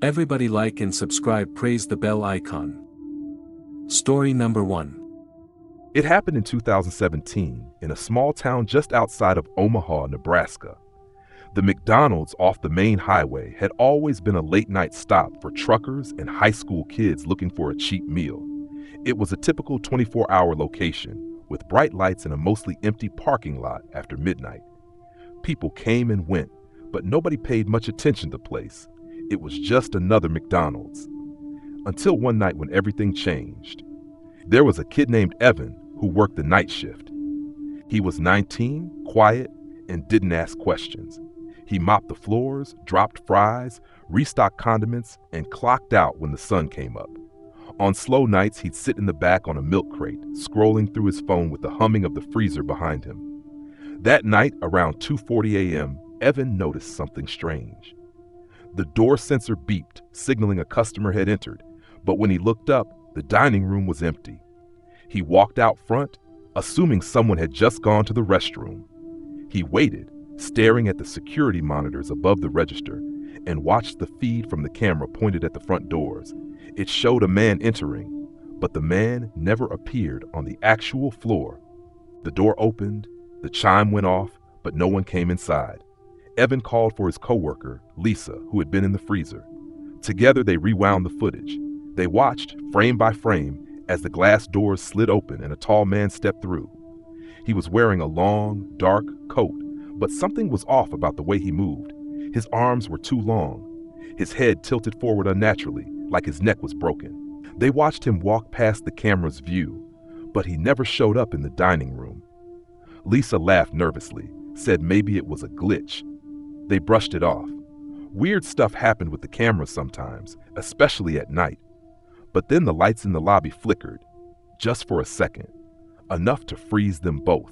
Everybody like and subscribe, praise the bell icon. Story number 1. It happened in 2017 in a small town just outside of Omaha, Nebraska. The McDonald's off the main highway had always been a late-night stop for truckers and high school kids looking for a cheap meal. It was a typical 24-hour location with bright lights and a mostly empty parking lot after midnight. People came and went, but nobody paid much attention to the place. It was just another McDonald's. Until one night when everything changed. There was a kid named Evan who worked the night shift. He was 19, quiet, and didn't ask questions. He mopped the floors, dropped fries, restocked condiments, and clocked out when the sun came up. On slow nights, he'd sit in the back on a milk crate, scrolling through his phone with the humming of the freezer behind him. That night, around 2:40 a.m., Evan noticed something strange. The door sensor beeped, signaling a customer had entered, but when he looked up, the dining room was empty. He walked out front, assuming someone had just gone to the restroom. He waited, staring at the security monitors above the register, and watched the feed from the camera pointed at the front doors. It showed a man entering, but the man never appeared on the actual floor. The door opened, the chime went off, but no one came inside. Evan called for his coworker, Lisa, who had been in the freezer. Together they rewound the footage. They watched, frame by frame, as the glass doors slid open and a tall man stepped through. He was wearing a long, dark coat, but something was off about the way he moved. His arms were too long. His head tilted forward unnaturally, like his neck was broken. They watched him walk past the camera's view, but he never showed up in the dining room. Lisa laughed nervously, said maybe it was a glitch. They brushed it off. Weird stuff happened with the camera sometimes, especially at night. But then the lights in the lobby flickered, just for a second, enough to freeze them both.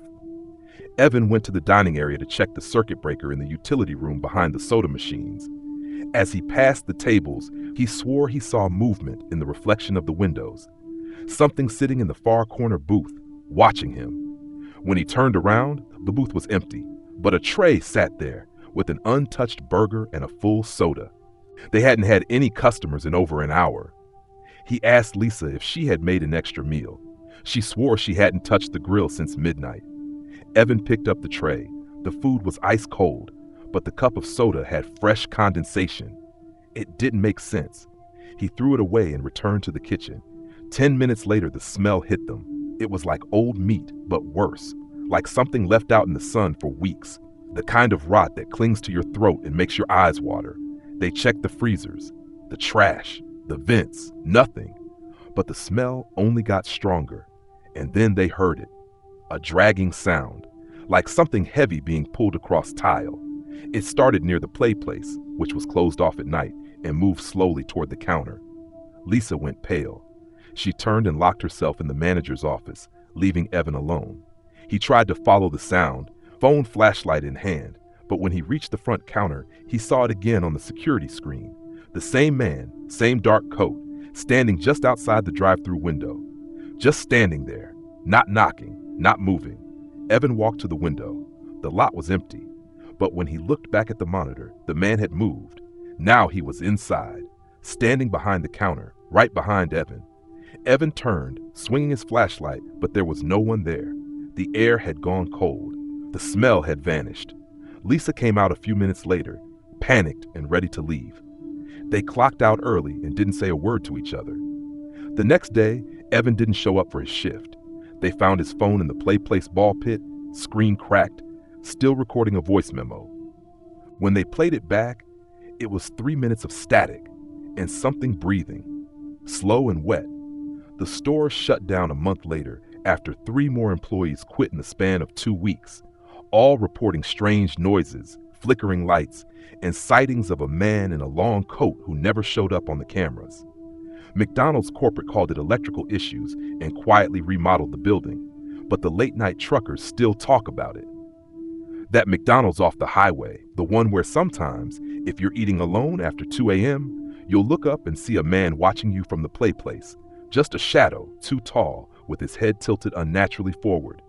Evan went to the dining area to check the circuit breaker in the utility room behind the soda machines. As he passed the tables, he swore he saw movement in the reflection of the windows. Something sitting in the far corner booth, watching him. When he turned around, the booth was empty, but a tray sat there with an untouched burger and a full soda. They hadn't had any customers in over an hour. He asked Lisa if she had made an extra meal. She swore she hadn't touched the grill since midnight. Evan picked up the tray. The food was ice cold, but the cup of soda had fresh condensation. It didn't make sense. He threw it away and returned to the kitchen. 10 minutes later, the smell hit them. It was like old meat, but worse, like something left out in the sun for weeks. The kind of rot that clings to your throat and makes your eyes water. They checked the freezers, the trash, the vents, nothing. But the smell only got stronger. And then they heard it, a dragging sound, like something heavy being pulled across tile. It started near the play place, which was closed off at night, and moved slowly toward the counter. Lisa went pale. She turned and locked herself in the manager's office, leaving Evan alone. He tried to follow the sound, phone flashlight in hand, but when he reached the front counter, he saw it again on the security screen. The same man, same dark coat, standing just outside the drive-through window. Just standing there, not knocking, not moving. Evan walked to the window. The lot was empty, but when he looked back at the monitor, the man had moved. Now he was inside, standing behind the counter, right behind Evan. Evan turned, swinging his flashlight, but there was no one there. The air had gone cold. The smell had vanished. Lisa came out a few minutes later, panicked and ready to leave. They clocked out early and didn't say a word to each other. The next day, Evan didn't show up for his shift. They found his phone in the play place ball pit, screen cracked, still recording a voice memo. When they played it back, it was 3 minutes of static and something breathing, slow and wet. The store shut down a month later after 3 more employees quit in the span of 2 weeks, all reporting strange noises, flickering lights, and sightings of a man in a long coat who never showed up on the cameras. McDonald's corporate called it electrical issues and quietly remodeled the building, but the late-night truckers still talk about it. That McDonald's off the highway, the one where sometimes, if you're eating alone after 2 a.m., you'll look up and see a man watching you from the play place, just a shadow, too tall, with his head tilted unnaturally forward,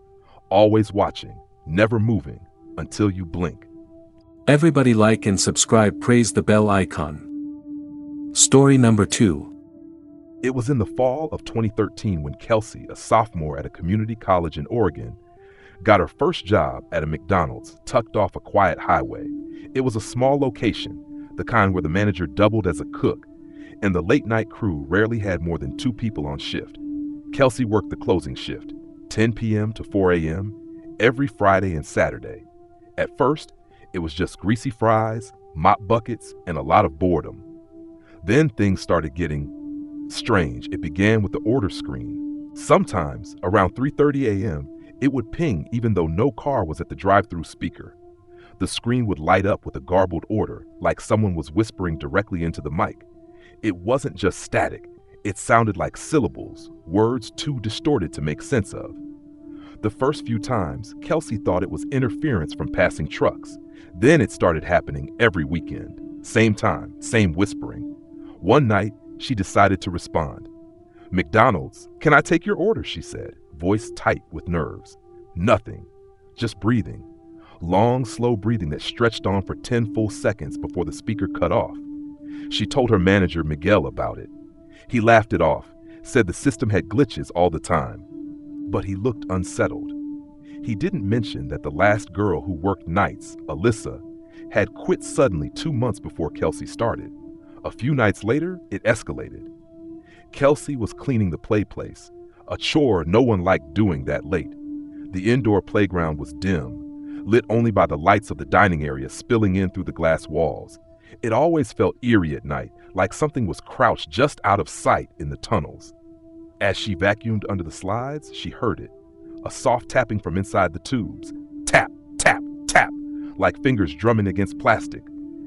always watching, never moving, until you blink. Everybody like and subscribe, praise the bell icon. Story number 2. It was in the fall of 2013 when Kelsey, a sophomore at a community college in Oregon, got her first job at a McDonald's tucked off a quiet highway. It was a small location, the kind where the manager doubled as a cook, and the late-night crew rarely had more than 2 people on shift. Kelsey worked the closing shift, 10 p.m. to 4 a.m., every Friday and Saturday. At first, it was just greasy fries, mop buckets, and a lot of boredom. Then things started getting strange. It began with the order screen. Sometimes, around 3:30 a.m., it would ping even though no car was at the drive-thru speaker. The screen would light up with a garbled order, like someone was whispering directly into the mic. It wasn't just static. It sounded like syllables, words too distorted to make sense of. The first few times, Kelsey thought it was interference from passing trucks. Then it started happening every weekend. Same time, same whispering. One night, she decided to respond. "McDonald's, can I take your order?" she said, voice tight with nerves. Nothing, just breathing. Long, slow breathing that stretched on for 10 full seconds before the speaker cut off. She told her manager, Miguel, about it. He laughed it off, said the system had glitches all the time. But he looked unsettled. He didn't mention that the last girl who worked nights, Alyssa, had quit suddenly 2 months before Kelsey started. A few nights later, it escalated. Kelsey was cleaning the play place, a chore no one liked doing that late. The indoor playground was dim, lit only by the lights of the dining area spilling in through the glass walls. It always felt eerie at night, like something was crouched just out of sight in the tunnels. As she vacuumed under the slides, she heard it, a soft tapping from inside the tubes. Tap, tap, tap, like fingers drumming against plastic.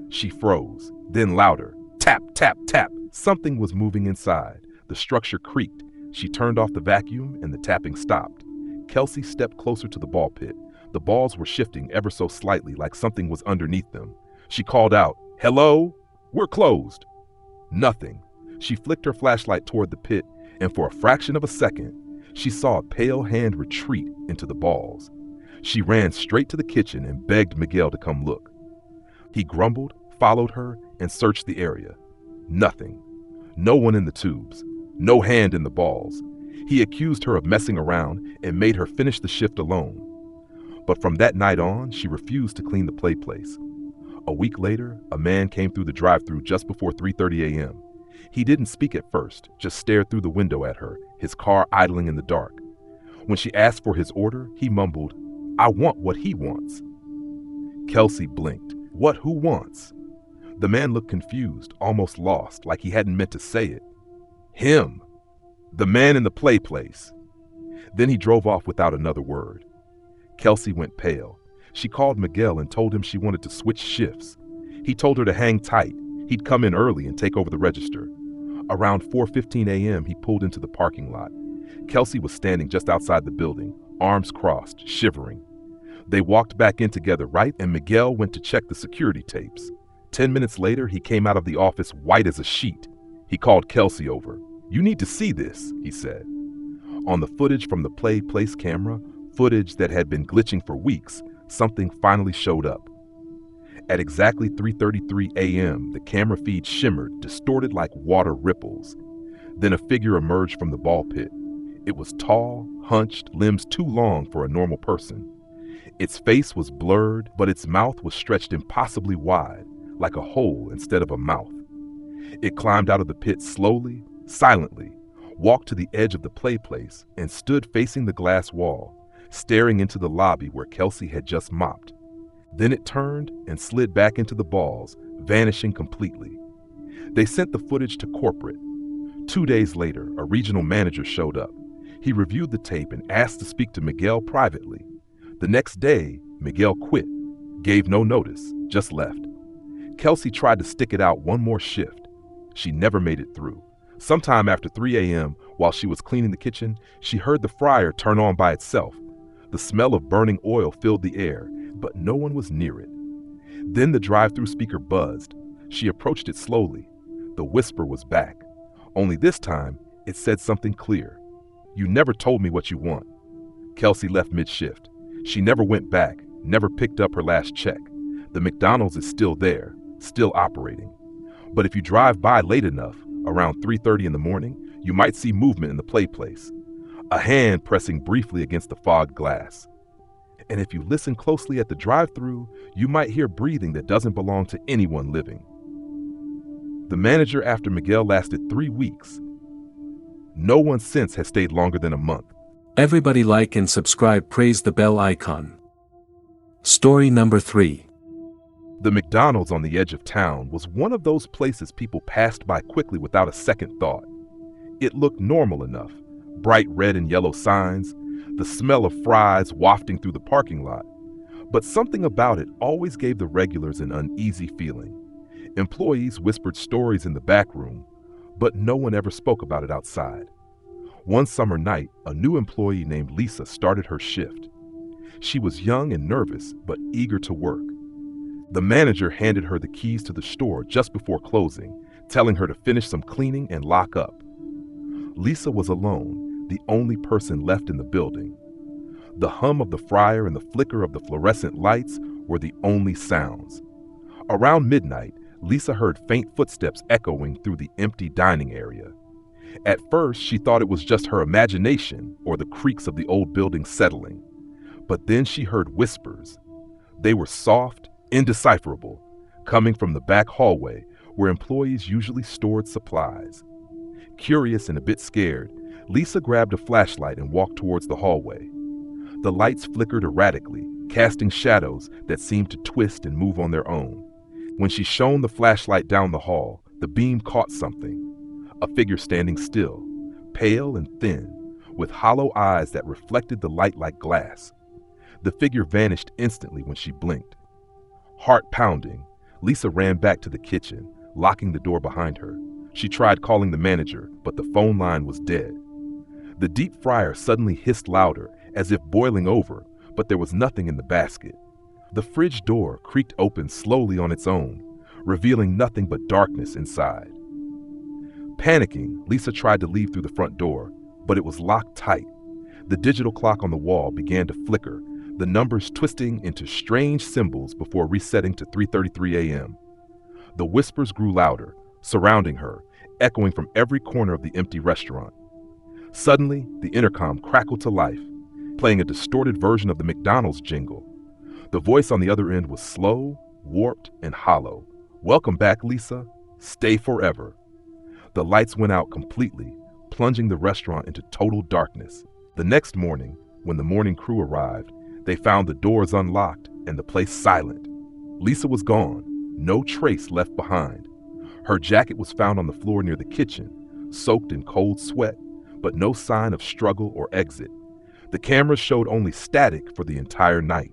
She froze, then louder. Tap, tap, tap. Something was moving inside. The structure creaked. She turned off the vacuum and the tapping stopped. Kelsey stepped closer to the ball pit. The balls were shifting ever so slightly, like something was underneath them. She called out, "Hello? We're closed." Nothing. She flicked her flashlight toward the pit, and for a fraction of a second, she saw a pale hand retreat into the balls. She ran straight to the kitchen and begged Miguel to come look. He grumbled, followed her, and searched the area. Nothing. No one in the tubes. No hand in the balls. He accused her of messing around and made her finish the shift alone. But from that night on, she refused to clean the play place. A week later, a man came through the drive-thru just before 3:30 a.m. He didn't speak at first, just stared through the window at her, his car idling in the dark. When she asked for his order, he mumbled, "I want what he wants." Kelsey blinked. What who wants? The man looked confused, almost lost, like he hadn't meant to say it. Him. The man in the play place. Then he drove off without another word. Kelsey went pale. She called Miguel and told him she wanted to switch shifts. He told her to hang tight. He'd come in early and take over the register. Around 4:15 a.m., he pulled into the parking lot. Kelsey was standing just outside the building, arms crossed, shivering. They walked back in together, right? And Miguel went to check the security tapes. 10 minutes later, he came out of the office white as a sheet. He called Kelsey over. "You need to see this," he said. On the footage from the play place camera, footage that had been glitching for weeks, something finally showed up. At exactly 3:33 a.m., the camera feed shimmered, distorted like water ripples. Then a figure emerged from the ball pit. It was tall, hunched, limbs too long for a normal person. Its face was blurred, but its mouth was stretched impossibly wide, like a hole instead of a mouth. It climbed out of the pit slowly, silently, walked to the edge of the play place, and stood facing the glass wall, staring into the lobby where Kelsey had just mopped. Then it turned and slid back into the balls, vanishing completely. They sent the footage to corporate. 2 days later, a regional manager showed up. He reviewed the tape and asked to speak to Miguel privately. The next day, Miguel quit, gave no notice, just left. Kelsey tried to stick it out one more shift. She never made it through. Sometime after 3 a.m., while she was cleaning the kitchen, she heard the fryer turn on by itself. The smell of burning oil filled the air, but no one was near it. Then the drive-thru speaker buzzed. She approached it slowly. The whisper was back. Only this time, it said something clear. "You never told me what you want." Kelsey left mid-shift. She never went back, never picked up her last check. The McDonald's is still there, still operating. But if you drive by late enough, around 3:30 in the morning, you might see movement in the play place, a hand pressing briefly against the fogged glass. And if you listen closely at the drive-thru, you might hear breathing that doesn't belong to anyone living. The manager after Miguel lasted 3 weeks. No one since has stayed longer than a month. Everybody like and subscribe, praise the bell icon. Story number 3. The McDonald's on the edge of town was one of those places people passed by quickly without a second thought. It looked normal enough, bright red and yellow signs, the smell of fries wafting through the parking lot. But something about it always gave the regulars an uneasy feeling. Employees whispered stories in the back room, but no one ever spoke about it outside. One summer night, a new employee named Lisa started her shift. She was young and nervous, but eager to work. The manager handed her the keys to the store just before closing, telling her to finish some cleaning and lock up. Lisa was alone, the only person left in the building. The hum of the fryer and the flicker of the fluorescent lights were the only sounds. Around midnight, Lisa heard faint footsteps echoing through the empty dining area. At first, she thought it was just her imagination or the creaks of the old building settling. But then she heard whispers. They were soft, indecipherable, coming from the back hallway where employees usually stored supplies. Curious and a bit scared, Lisa grabbed a flashlight and walked towards the hallway. The lights flickered erratically, casting shadows that seemed to twist and move on their own. When she shone the flashlight down the hall, the beam caught something. A figure standing still, pale and thin, with hollow eyes that reflected the light like glass. The figure vanished instantly when she blinked. Heart pounding, Lisa ran back to the kitchen, locking the door behind her. She tried calling the manager, but the phone line was dead. The deep fryer suddenly hissed louder, as if boiling over, but there was nothing in the basket. The fridge door creaked open slowly on its own, revealing nothing but darkness inside. Panicking, Lisa tried to leave through the front door, but it was locked tight. The digital clock on the wall began to flicker, the numbers twisting into strange symbols before resetting to 3:33 a.m. The whispers grew louder, surrounding her, echoing from every corner of the empty restaurant. Suddenly, the intercom crackled to life, playing a distorted version of the McDonald's jingle. The voice on the other end was slow, warped, and hollow. "Welcome back, Lisa. Stay forever." The lights went out completely, plunging the restaurant into total darkness. The next morning, when the morning crew arrived, they found the doors unlocked and the place silent. Lisa was gone, no trace left behind. Her jacket was found on the floor near the kitchen, soaked in cold sweat, but no sign of struggle or exit. The cameras showed only static for the entire night.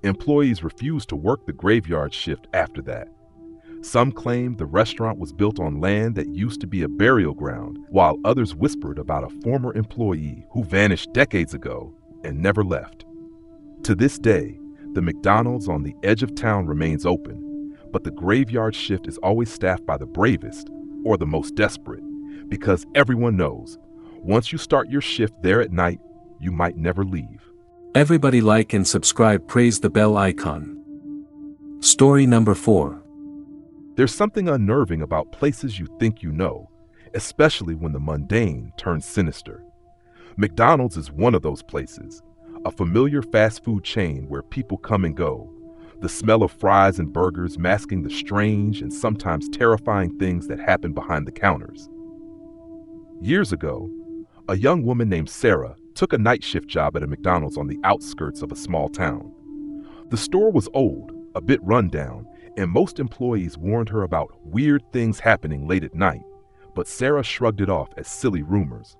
Employees refused to work the graveyard shift after that. Some claimed the restaurant was built on land that used to be a burial ground, while others whispered about a former employee who vanished decades ago and never left. To this day, the McDonald's on the edge of town remains open, but the graveyard shift is always staffed by the bravest or the most desperate, because everyone knows, once you start your shift there at night, you might never leave. Everybody like and subscribe, praise the bell icon. Story number 4. There's something unnerving about places you think you know, especially when the mundane turns sinister. McDonald's is one of those places, a familiar fast food chain where people come and go, the smell of fries and burgers masking the strange and sometimes terrifying things that happen behind the counters. Years ago, a young woman named Sarah took a night shift job at a McDonald's on the outskirts of a small town. The store was old, a bit rundown, and most employees warned her about weird things happening late at night, but Sarah shrugged it off as silly rumors.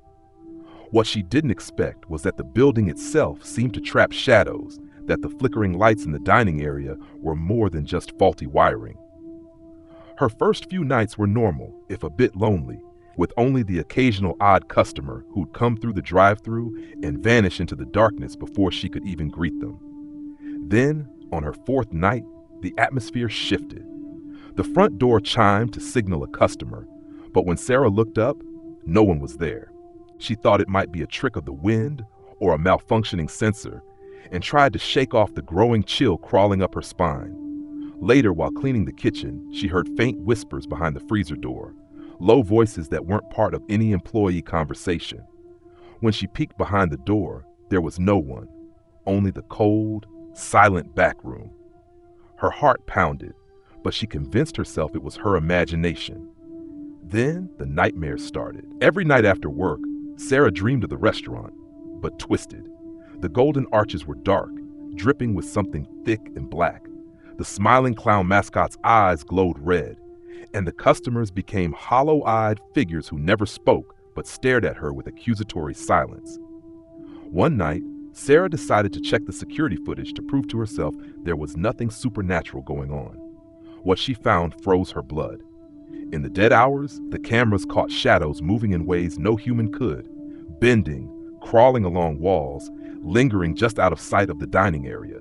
What she didn't expect was that the building itself seemed to trap shadows, that the flickering lights in the dining area were more than just faulty wiring. Her first few nights were normal, if a bit lonely, with only the occasional odd customer who'd come through the drive-thru and vanish into the darkness before she could even greet them. Then, on her fourth night, the atmosphere shifted. The front door chimed to signal a customer, but when Sarah looked up, no one was there. She thought it might be a trick of the wind or a malfunctioning sensor, and tried to shake off the growing chill crawling up her spine. Later, while cleaning the kitchen, she heard faint whispers behind the freezer door, low voices that weren't part of any employee conversation. When she peeked behind the door, there was no one, only the cold, silent back room. Her heart pounded, but she convinced herself it was her imagination. Then the nightmares started. Every night after work, Sarah dreamed of the restaurant, but twisted. The golden arches were dark, dripping with something thick and black. The smiling clown mascot's eyes glowed red, and the customers became hollow-eyed figures who never spoke but stared at her with accusatory silence. One night, Sarah decided to check the security footage to prove to herself there was nothing supernatural going on. What she found froze her blood. In the dead hours, the cameras caught shadows moving in ways no human could, bending, crawling along walls, lingering just out of sight of the dining area.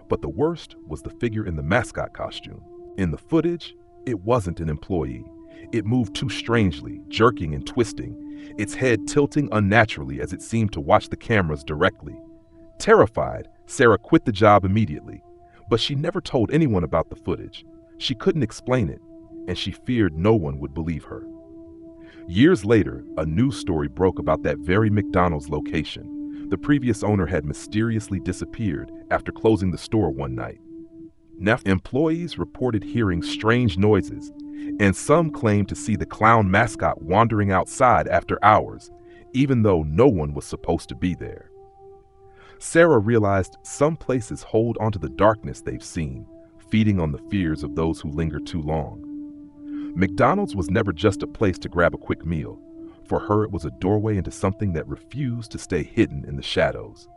But the worst was the figure in the mascot costume. In the footage, it wasn't an employee. It moved too strangely, jerking and twisting, its head tilting unnaturally as it seemed to watch the cameras directly. Terrified, Sarah quit the job immediately, but she never told anyone about the footage. She couldn't explain it, and she feared no one would believe her. Years later, a news story broke about that very McDonald's location. The previous owner had mysteriously disappeared after closing the store one night. Now, employees reported hearing strange noises, and some claimed to see the clown mascot wandering outside after hours, even though no one was supposed to be there. Sarah realized some places hold onto the darkness they've seen, feeding on the fears of those who linger too long. McDonald's was never just a place to grab a quick meal. For her, it was a doorway into something that refused to stay hidden in the shadows.